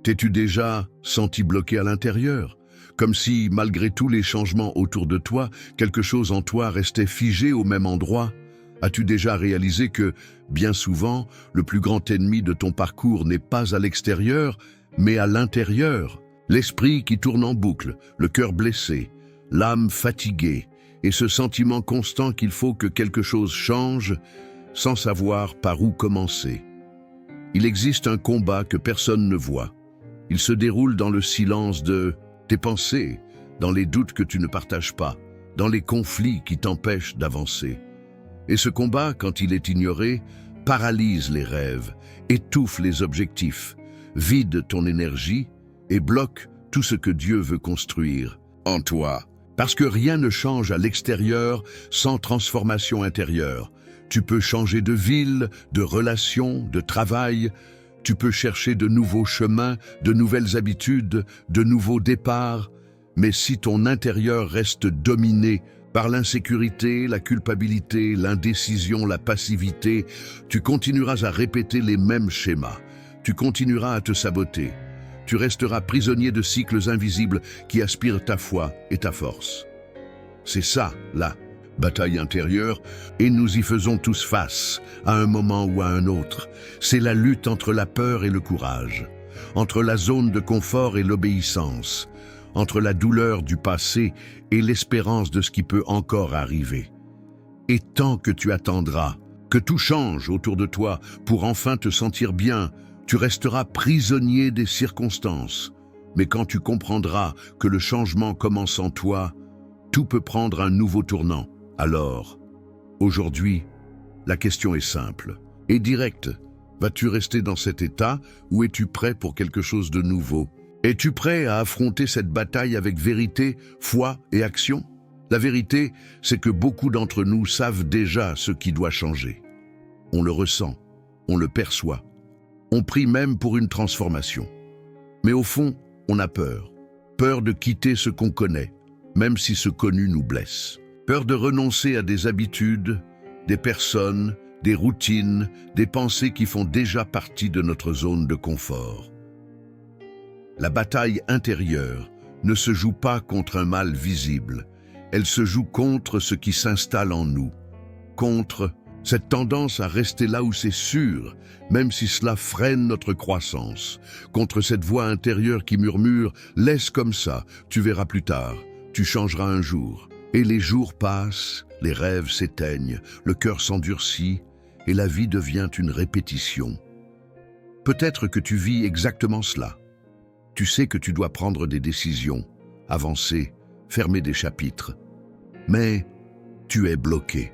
T'es-tu déjà senti bloqué à l'intérieur? Comme si, malgré tous les changements autour de toi, quelque chose en toi restait figé au même endroit? As-tu déjà réalisé que, bien souvent, le plus grand ennemi de ton parcours n'est pas à l'extérieur, mais à l'intérieur? L'esprit qui tourne en boucle, le cœur blessé, l'âme fatiguée, et ce sentiment constant qu'il faut que quelque chose change, sans savoir par où commencer. Il existe un combat que personne ne voit. Il se déroule dans le silence de tes pensées, dans les doutes que tu ne partages pas, dans les conflits qui t'empêchent d'avancer. Et ce combat, quand il est ignoré, paralyse les rêves, étouffe les objectifs, vide ton énergie et bloque tout ce que Dieu veut construire en toi. Parce que rien ne change à l'extérieur sans transformation intérieure. Tu peux changer de ville, de relation, de travail. Tu peux chercher de nouveaux chemins, de nouvelles habitudes, de nouveaux départs. Mais si ton intérieur reste dominé par l'insécurité, la culpabilité, l'indécision, la passivité, tu continueras à répéter les mêmes schémas. Tu continueras à te saboter. Tu resteras prisonnier de cycles invisibles qui aspirent ta foi et ta force. C'est ça, la bataille intérieure, et nous y faisons tous face, à un moment ou à un autre. C'est la lutte entre la peur et le courage, entre la zone de confort et l'obéissance, entre la douleur du passé et l'espérance de ce qui peut encore arriver. Et tant que tu attendras que tout change autour de toi pour enfin te sentir bien, tu resteras prisonnier des circonstances. Mais quand tu comprendras que le changement commence en toi, tout peut prendre un nouveau tournant. Alors, aujourd'hui, la question est simple et directe. Vas-tu rester dans cet état ou es-tu prêt pour quelque chose de nouveau? Es-tu prêt à affronter cette bataille avec vérité, foi et action? La vérité, c'est que beaucoup d'entre nous savent déjà ce qui doit changer. On le ressent, on le perçoit. On prie même pour une transformation. Mais au fond, on a peur. Peur de quitter ce qu'on connaît, même si ce connu nous blesse. Peur de renoncer à des habitudes, des personnes, des routines, des pensées qui font déjà partie de notre zone de confort. La bataille intérieure ne se joue pas contre un mal visible. Elle se joue contre ce qui s'installe en nous, contre cette tendance à rester là où c'est sûr, même si cela freine notre croissance, contre cette voix intérieure qui murmure « laisse comme ça, tu verras plus tard, tu changeras un jour ». Et les jours passent, les rêves s'éteignent, le cœur s'endurcit et la vie devient une répétition. Peut-être que tu vis exactement cela. Tu sais que tu dois prendre des décisions, avancer, fermer des chapitres. Mais tu es bloqué.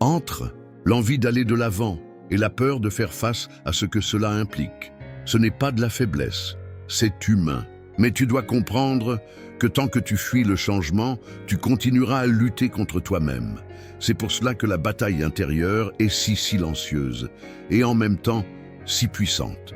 Entre l'envie d'aller de l'avant et la peur de faire face à ce que cela implique. Ce n'est pas de la faiblesse, c'est humain. Mais tu dois comprendre que tant que tu fuis le changement, tu continueras à lutter contre toi-même. C'est pour cela que la bataille intérieure est si silencieuse et en même temps si puissante.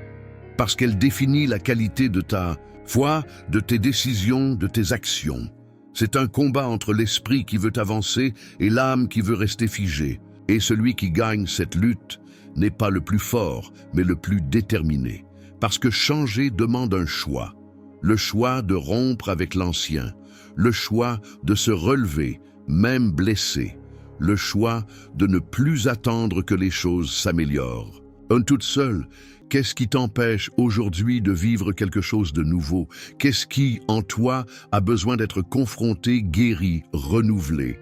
Parce qu'elle définit la qualité de ta foi, de tes décisions, de tes actions. C'est un combat entre l'esprit qui veut avancer et l'âme qui veut rester figée. Et celui qui gagne cette lutte n'est pas le plus fort, mais le plus déterminé. Parce que changer demande un choix. Le choix de rompre avec l'ancien. Le choix de se relever, même blessé. Le choix de ne plus attendre que les choses s'améliorent. Toute seule, qu'est-ce qui t'empêche aujourd'hui de vivre quelque chose de nouveau? Qu'est-ce qui, en toi, a besoin d'être confronté, guéri, renouvelé?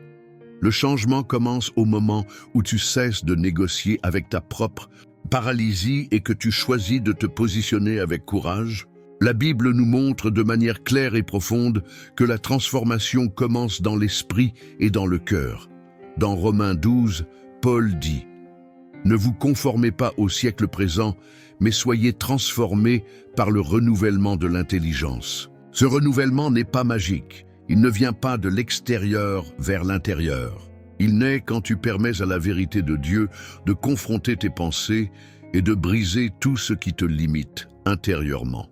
Le changement commence au moment où tu cesses de négocier avec ta propre paralysie et que tu choisis de te positionner avec courage. La Bible nous montre de manière claire et profonde que la transformation commence dans l'esprit et dans le cœur. Dans Romains 12, Paul dit « Ne vous conformez pas au siècle présent, mais soyez transformés par le renouvellement de l'intelligence. » Ce renouvellement n'est pas magique, il ne vient pas de l'extérieur vers l'intérieur. Il naît quand tu permets à la vérité de Dieu de confronter tes pensées et de briser tout ce qui te limite intérieurement.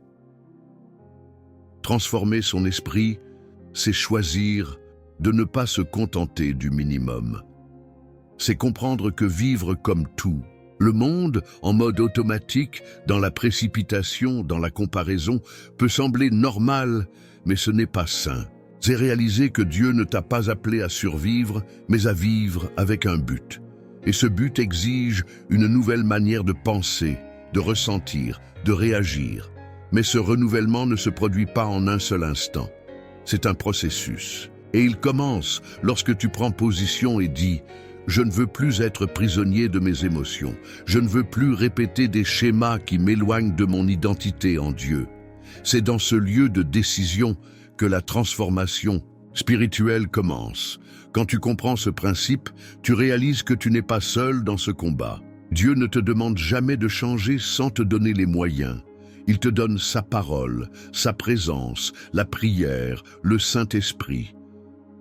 Transformer son esprit, c'est choisir de ne pas se contenter du minimum. C'est comprendre que vivre comme tout Le monde, en mode automatique, dans la précipitation, dans la comparaison, peut sembler normal, mais ce n'est pas sain. C'est réaliser que Dieu ne t'a pas appelé à survivre, mais à vivre avec un but. Et ce but exige une nouvelle manière de penser, de ressentir, de réagir. Mais ce renouvellement ne se produit pas en un seul instant. C'est un processus. Et il commence lorsque tu prends position et dis « Je ne veux plus être prisonnier de mes émotions. Je ne veux plus répéter des schémas qui m'éloignent de mon identité en Dieu. » C'est dans ce lieu de décision que la transformation spirituelle commence. Quand tu comprends ce principe, tu réalises que tu n'es pas seul dans ce combat. Dieu ne te demande jamais de changer sans te donner les moyens. Il te donne sa parole, sa présence, la prière, le Saint-Esprit.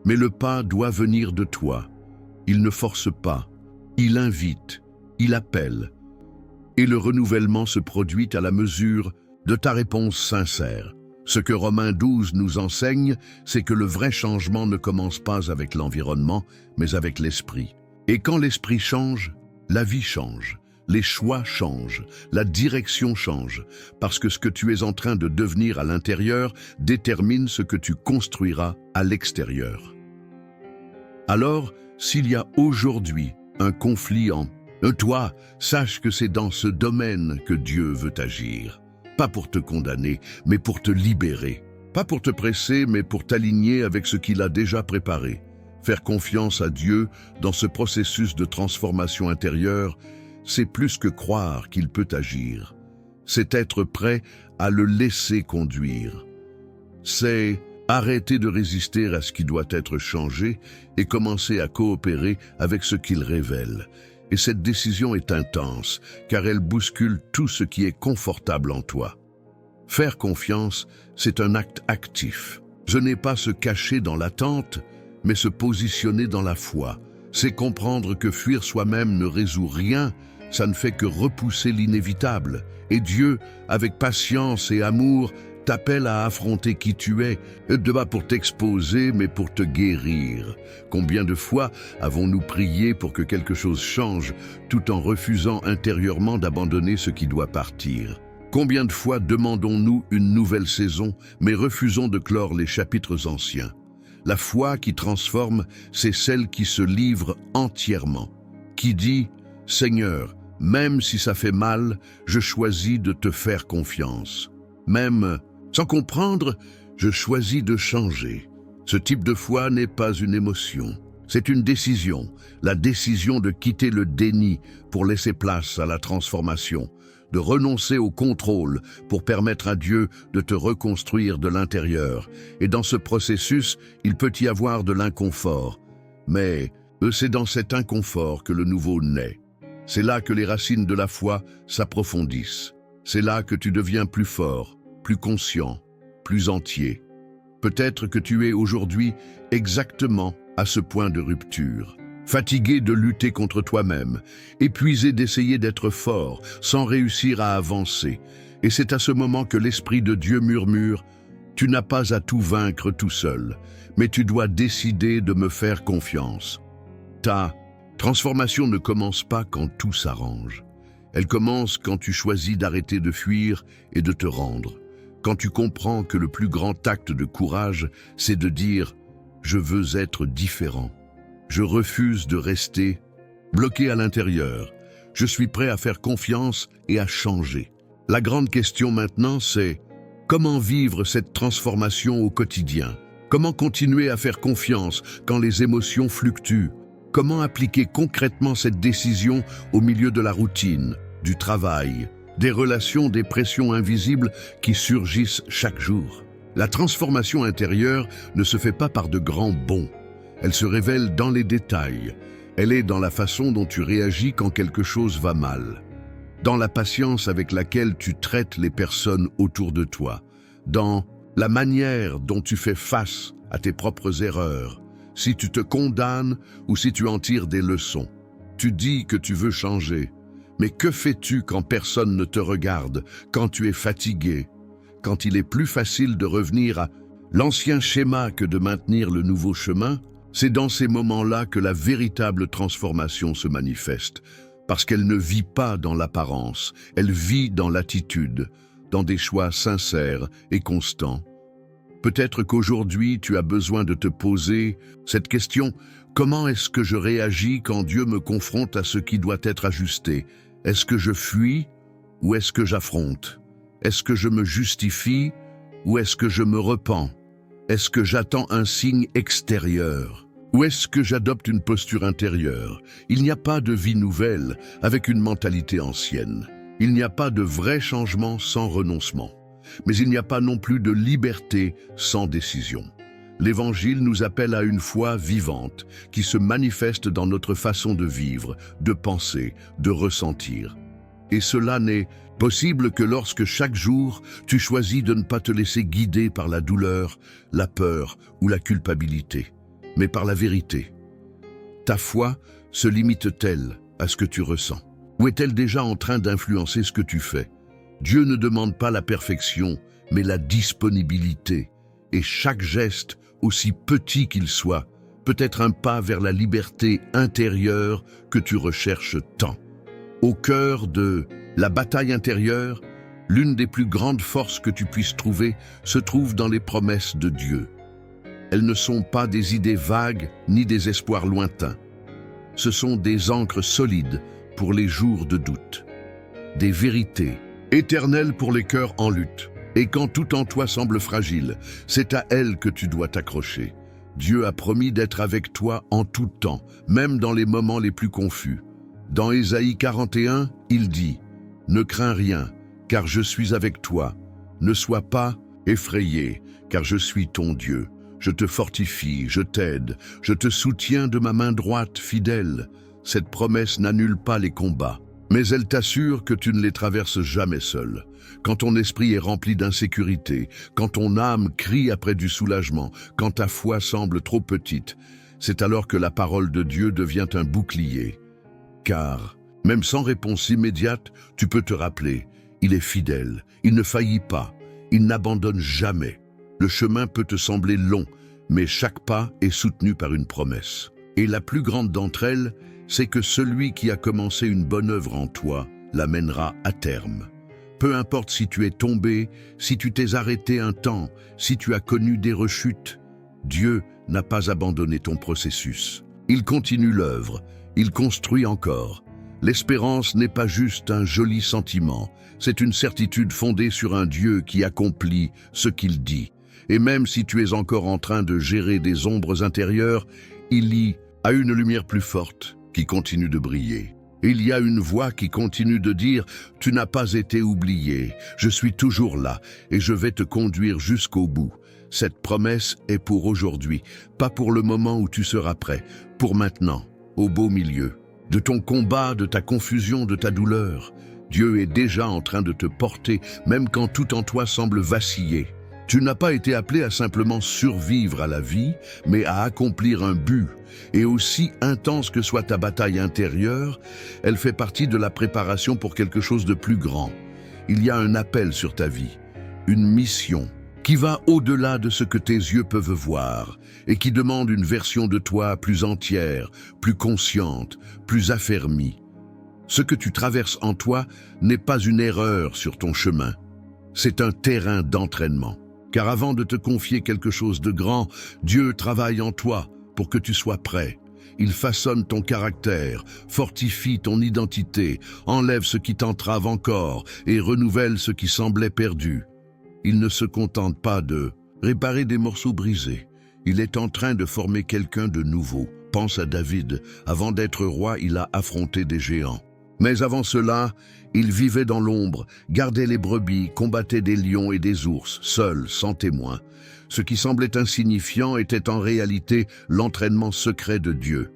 Mais le pas doit venir de toi. Il ne force pas, il invite, il appelle. Et le renouvellement se produit à la mesure de ta réponse sincère. Ce que Romains 12 nous enseigne, c'est que le vrai changement ne commence pas avec l'environnement, mais avec l'esprit. Et quand l'esprit change, la vie change, les choix changent, la direction change, parce que ce que tu es en train de devenir à l'intérieur détermine ce que tu construiras à l'extérieur. Alors, s'il y a aujourd'hui un conflit en toi, sache que c'est dans ce domaine que Dieu veut agir. Pas pour te condamner, mais pour te libérer. Pas pour te presser, mais pour t'aligner avec ce qu'il a déjà préparé. Faire confiance à Dieu dans ce processus de transformation intérieure, c'est plus que croire qu'il peut agir. C'est être prêt à le laisser conduire. C'est arrêter de résister à ce qui doit être changé et commencer à coopérer avec ce qu'il révèle. Et cette décision est intense, car elle bouscule tout ce qui est confortable en toi. Faire confiance, c'est un acte actif. Ce n'est pas se cacher dans l'attente, mais se positionner dans la foi. C'est comprendre que fuir soi-même ne résout rien, ça ne fait que repousser l'inévitable. Et Dieu, avec patience et amour, t'appelle à affronter qui tu es, pas pour t'exposer, mais pour te guérir. Combien de fois avons-nous prié pour que quelque chose change, tout en refusant intérieurement d'abandonner ce qui doit partir? Combien de fois demandons-nous une nouvelle saison, mais refusons de clore les chapitres anciens? La foi qui transforme, c'est celle qui se livre entièrement, qui dit « Seigneur, même si ça fait mal, je choisis de te faire confiance. Même sans comprendre, je choisis de changer. » Ce type de foi n'est pas une émotion, c'est une décision, la décision de quitter le déni pour laisser place à la transformation, de renoncer au contrôle pour permettre à Dieu de te reconstruire de l'intérieur. Et dans ce processus, il peut y avoir de l'inconfort. Mais c'est dans cet inconfort que le nouveau naît. C'est là que les racines de la foi s'approfondissent. C'est là que tu deviens plus fort, plus conscient, plus entier. Peut-être que tu es aujourd'hui exactement à ce point de rupture. Fatigué de lutter contre toi-même, épuisé d'essayer d'être fort sans réussir à avancer. Et c'est à ce moment que l'Esprit de Dieu murmure « Tu n'as pas à tout vaincre tout seul, mais tu dois décider de me faire confiance. » Ta transformation ne commence pas quand tout s'arrange. Elle commence quand tu choisis d'arrêter de fuir et de te rendre. Quand tu comprends que le plus grand acte de courage, c'est de dire « Je veux être différent. Je refuse de rester bloqué à l'intérieur. Je suis prêt à faire confiance et à changer. » La grande question maintenant, c'est comment vivre cette transformation au quotidien? Comment continuer à faire confiance quand les émotions fluctuent? Comment appliquer concrètement cette décision au milieu de la routine, du travail, des relations, des pressions invisibles qui surgissent chaque jour? La transformation intérieure ne se fait pas par de grands bonds. Elle se révèle dans les détails. Elle est dans la façon dont tu réagis quand quelque chose va mal, dans la patience avec laquelle tu traites les personnes autour de toi, dans la manière dont tu fais face à tes propres erreurs, si tu te condamnes ou si tu en tires des leçons. Tu dis que tu veux changer, mais que fais-tu quand personne ne te regarde, quand tu es fatigué, quand il est plus facile de revenir à l'ancien schéma que de maintenir le nouveau chemin? C'est dans ces moments-là que la véritable transformation se manifeste. parce qu'elle ne vit pas dans l'apparence, elle vit dans l'attitude, dans des choix sincères et constants. Peut-être qu'aujourd'hui tu as besoin de te poser cette question: comment est-ce que je réagis quand Dieu me confronte à ce qui doit être ajusté? Est-ce que je fuis ou est-ce que j'affronte? Est-ce que je me justifie ou est-ce que je me repens? Est-ce que j'attends un signe extérieur ou est-ce que j'adopte une posture intérieure? Il n'y a pas de vie nouvelle avec une mentalité ancienne. Il n'y a pas de vrai changement sans renoncement. Mais il n'y a pas non plus de liberté sans décision. L'Évangile nous appelle à une foi vivante qui se manifeste dans notre façon de vivre, de penser, de ressentir. Et cela n'est possible que lorsque chaque jour tu choisis de ne pas te laisser guider par la douleur, la peur ou la culpabilité, mais par la vérité. Ta foi se limite-t-elle à ce que tu ressens? Ou est-elle déjà en train d'influencer ce que tu fais? Dieu ne demande pas la perfection, mais la disponibilité. Et chaque geste, aussi petit qu'il soit, peut être un pas vers la liberté intérieure que tu recherches tant. Au cœur de la bataille intérieure, l'une des plus grandes forces que tu puisses trouver se trouve dans les promesses de Dieu. Elles ne sont pas des idées vagues ni des espoirs lointains. Ce sont des ancres solides pour les jours de doute, des vérités éternelles pour les cœurs en lutte. Et quand tout en toi semble fragile, c'est à elles que tu dois t'accrocher. Dieu a promis d'être avec toi en tout temps, même dans les moments les plus confus. Dans Ésaïe 41, il dit: « Ne crains rien, car je suis avec toi. Ne sois pas effrayé, car je suis ton Dieu. Je te fortifie, je t'aide, je te soutiens de ma main droite fidèle. » Cette promesse n'annule pas les combats, mais elle t'assure que tu ne les traverses jamais seul. Quand ton esprit est rempli d'insécurité, quand ton âme crie après du soulagement, quand ta foi semble trop petite, c'est alors que la parole de Dieu devient un bouclier. Car, même sans réponse immédiate, tu peux te rappeler, il est fidèle, il ne faillit pas, il n'abandonne jamais. Le chemin peut te sembler long, mais chaque pas est soutenu par une promesse. Et la plus grande d'entre elles, c'est que celui qui a commencé une bonne œuvre en toi la mènera à terme. Peu importe si tu es tombé, si tu t'es arrêté un temps, si tu as connu des rechutes, Dieu n'a pas abandonné ton processus. Il continue l'œuvre, il construit encore. L'espérance n'est pas juste un joli sentiment, c'est une certitude fondée sur un Dieu qui accomplit ce qu'il dit. Et même si tu es encore en train de gérer des ombres intérieures, il y a une lumière plus forte qui continue de briller. Il y a une voix qui continue de dire: « Tu n'as pas été oublié, je suis toujours là et je vais te conduire jusqu'au bout. » Cette promesse est pour aujourd'hui, pas pour le moment où tu seras prêt, pour maintenant, au beau milieu. De ton combat, de ta confusion, de ta douleur, Dieu est déjà en train de te porter, même quand tout en toi semble vaciller. Tu n'as pas été appelé à simplement survivre à la vie, mais à accomplir un but. Et aussi intense que soit ta bataille intérieure, elle fait partie de la préparation pour quelque chose de plus grand. Il y a un appel sur ta vie, une mission, qui va au-delà de ce que tes yeux peuvent voir et qui demande une version de toi plus entière, plus consciente, plus affermie. Ce que tu traverses en toi n'est pas une erreur sur ton chemin, c'est un terrain d'entraînement. Car avant de te confier quelque chose de grand, Dieu travaille en toi pour que tu sois prêt. Il façonne ton caractère, fortifie ton identité, enlève ce qui t'entrave encore et renouvelle ce qui semblait perdu. Il ne se contente pas de réparer des morceaux brisés. Il est en train de former quelqu'un de nouveau. Pense à David. Avant d'être roi, il a affronté des géants. Mais avant cela, il vivait dans l'ombre, gardait les brebis, combattait des lions et des ours, seul, sans témoin. Ce qui semblait insignifiant était en réalité l'entraînement secret de Dieu.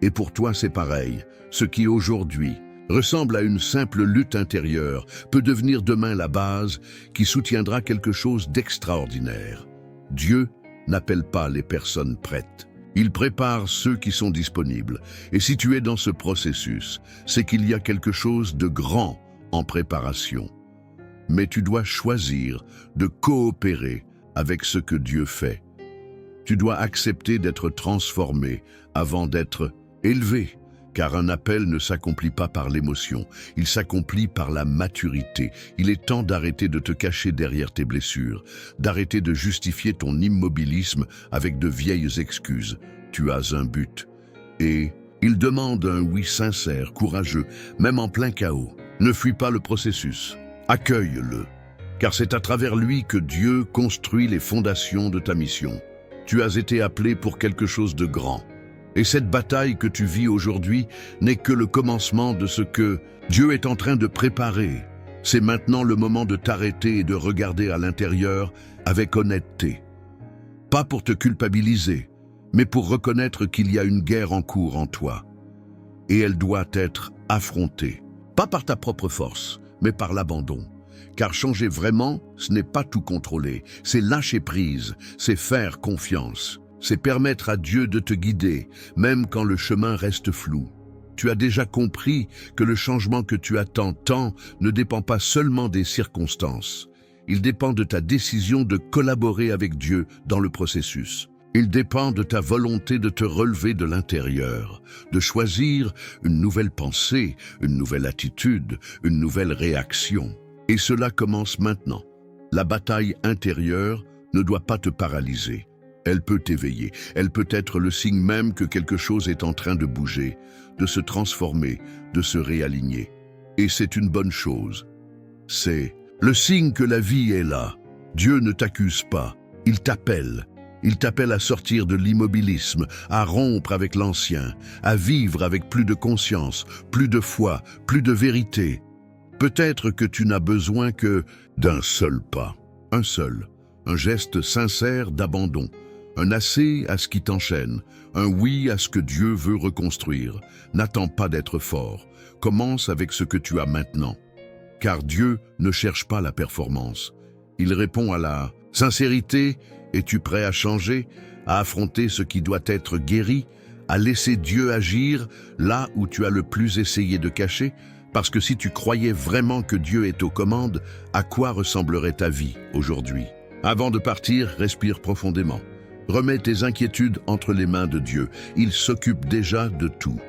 Et pour toi, c'est pareil. Ce qui aujourd'hui ressemble à une simple lutte intérieure peut devenir demain la base qui soutiendra quelque chose d'extraordinaire. Dieu n'appelle pas les personnes prêtes. Il prépare ceux qui sont disponibles. Et si tu es dans ce processus, c'est qu'il y a quelque chose de grand en préparation. Mais tu dois choisir de coopérer avec ce que Dieu fait. Tu dois accepter d'être transformé avant d'être élevé. Car un appel ne s'accomplit pas par l'émotion, il s'accomplit par la maturité. Il est temps d'arrêter de te cacher derrière tes blessures, d'arrêter de justifier ton immobilisme avec de vieilles excuses. Tu as un but. Et il demande un oui sincère, courageux, même en plein chaos. Ne fuis pas le processus, accueille-le, car c'est à travers lui que Dieu construit les fondations de ta mission. Tu as été appelé pour quelque chose de grand. Et cette bataille que tu vis aujourd'hui n'est que le commencement de ce que Dieu est en train de préparer. C'est maintenant le moment de t'arrêter et de regarder à l'intérieur avec honnêteté. Pas pour te culpabiliser, mais pour reconnaître qu'il y a une guerre en cours en toi. Et elle doit être affrontée. Pas par ta propre force, mais par l'abandon. Car changer vraiment, ce n'est pas tout contrôler. C'est lâcher prise, c'est faire confiance. C'est permettre à Dieu de te guider, même quand le chemin reste flou. Tu as déjà compris que le changement que tu attends tant ne dépend pas seulement des circonstances. Il dépend de ta décision de collaborer avec Dieu dans le processus. Il dépend de ta volonté de te relever de l'intérieur, de choisir une nouvelle pensée, une nouvelle attitude, une nouvelle réaction. Et cela commence maintenant. La bataille intérieure ne doit pas te paralyser. Elle peut t'éveiller, elle peut être le signe même que quelque chose est en train de bouger, de se transformer, de se réaligner. Et c'est une bonne chose. C'est le signe que la vie est là. Dieu ne t'accuse pas, il t'appelle. Il t'appelle à sortir de l'immobilisme, à rompre avec l'ancien, à vivre avec plus de conscience, plus de foi, plus de vérité. Peut-être que tu n'as besoin que d'un seul pas, un seul, un geste sincère d'abandon. Un assez à ce qui t'enchaîne, un oui à ce que Dieu veut reconstruire. N'attends pas d'être fort, commence avec ce que tu as maintenant. Car Dieu ne cherche pas la performance. Il répond à la sincérité. Es-tu prêt à changer, à affronter ce qui doit être guéri, à laisser Dieu agir là où tu as le plus essayé de cacher? Parce que si tu croyais vraiment que Dieu est aux commandes, à quoi ressemblerait ta vie aujourd'hui? Avant de partir, respire profondément. Remets tes inquiétudes entre les mains de Dieu. Il s'occupe déjà de tout.